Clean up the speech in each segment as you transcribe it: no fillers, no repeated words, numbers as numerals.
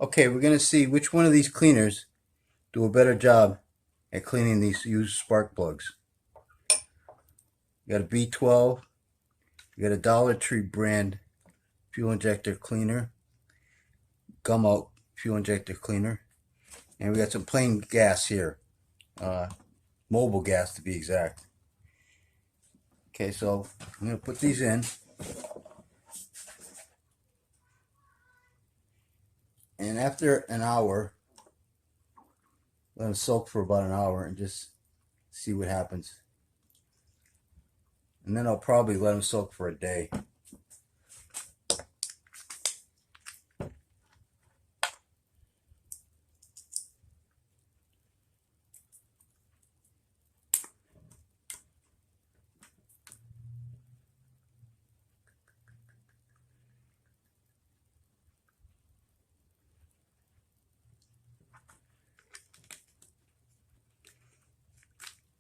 Okay, we're going to see which one of these cleaners do a better job at cleaning these used spark plugs. You got a B12, you got a Dollar Tree brand fuel injector cleaner, Gumout fuel injector cleaner, and we got some plain gas here, Mobil gas to be exact. Okay, so I'm going to put these in. And after an hour, let them soak for about an hour and just see what happens. And then I'll probably let them soak for a day.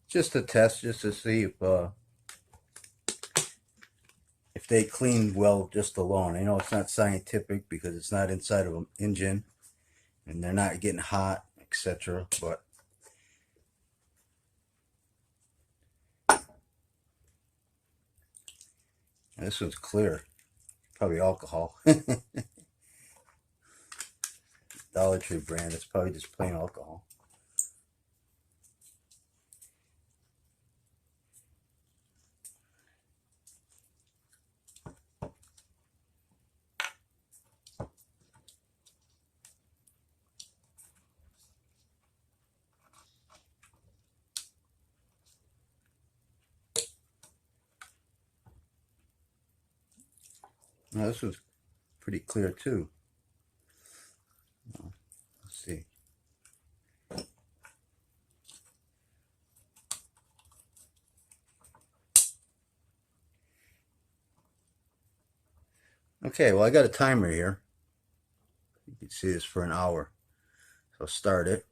Just a test, just to see if they clean well just alone. I know it's not scientific because it's not inside of an engine and they're not getting hot, etc. But this one's clear, probably alcohol. Dollar Tree brand, it's probably just plain alcohol. Now this was pretty clear too. Let's see. Okay, well I got a timer here. You can see this for an hour. So start it.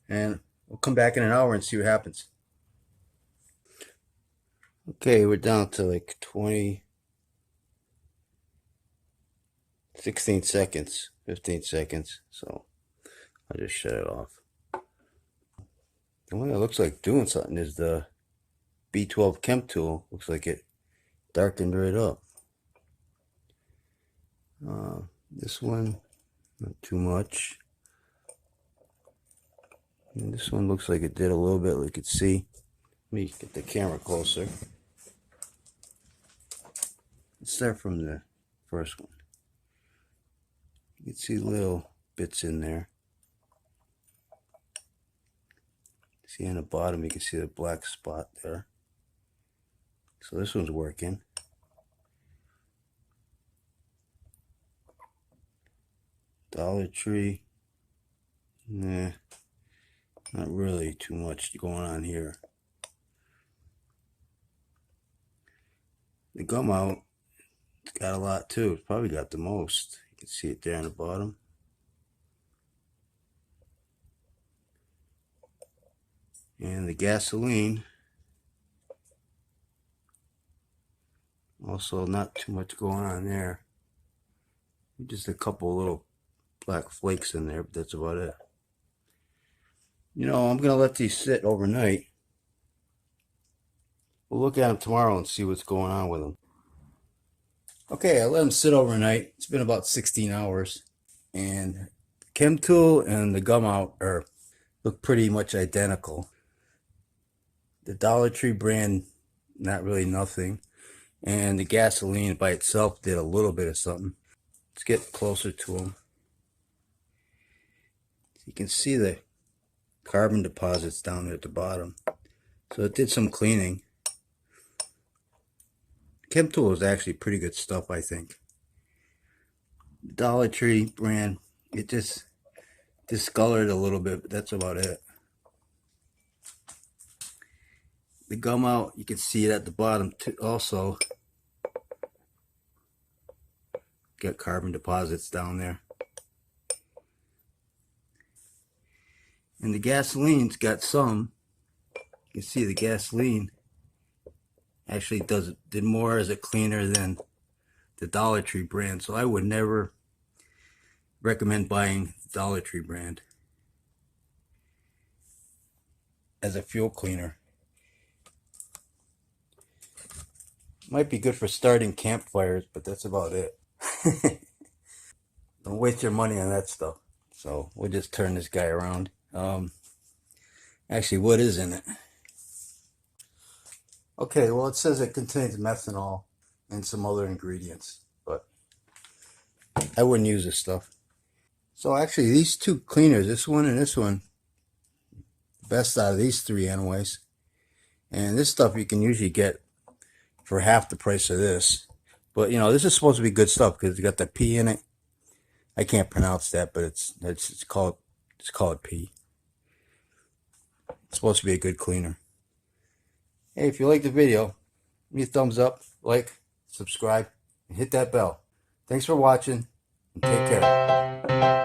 And we'll come back in an hour and see what happens. Okay, we're down to like 16 seconds, 15 seconds. So I'll just shut it off. The one that looks like doing something is the B12 Chemtool. Looks like it darkened right up. This one, not too much. And this one looks like it did a little bit, like you could see. Let me get the camera closer. Let's start from the first one. You can see little bits in there. See on the bottom, you can see the black spot there. So this one's working. Dollar Tree. Nah, not really too much going on here. The Gumout, it's got a lot too. It's probably got the most. You can see it there on the bottom. And the gasoline, also not too much going on there. Just a couple little black flakes in there, but that's about it. You know, I'm gonna let these sit overnight. We'll look at them tomorrow and see what's going on with them. Okay, I let them sit overnight. It's been about 16 hours. And Chemtool and the Gumout look pretty much identical. The Dollar Tree brand, not really nothing. And the gasoline by itself did a little bit of something. Let's get closer to them. You can see the carbon deposits down there at the bottom. So it did some cleaning. Chemtool is actually pretty good stuff, I think. Dollar Tree brand, it just discolored a little bit, but that's about it. The Gumout, you can see it at the bottom too, also. Got carbon deposits down there. And the gasoline's got some. You can see the gasoline actually did more as a cleaner than the Dollar Tree brand, so I would never recommend buying the Dollar Tree brand as a fuel cleaner. Might be good for starting campfires, but that's about it. Don't waste your money on that stuff. So we'll just turn this guy around. Actually, what is in it? Okay, well, it says it contains methanol and some other ingredients, but I wouldn't use this stuff. So actually, these two cleaners, this one and this one, best out of these three anyways. And this stuff you can usually get for half the price of this. But you know, this is supposed to be good stuff because it's got the P in it. I can't pronounce that, but it's called P. It's supposed to be a good cleaner. Hey, if you like the video, give me a thumbs up, like, subscribe, and hit that bell. Thanks for watching, and take care.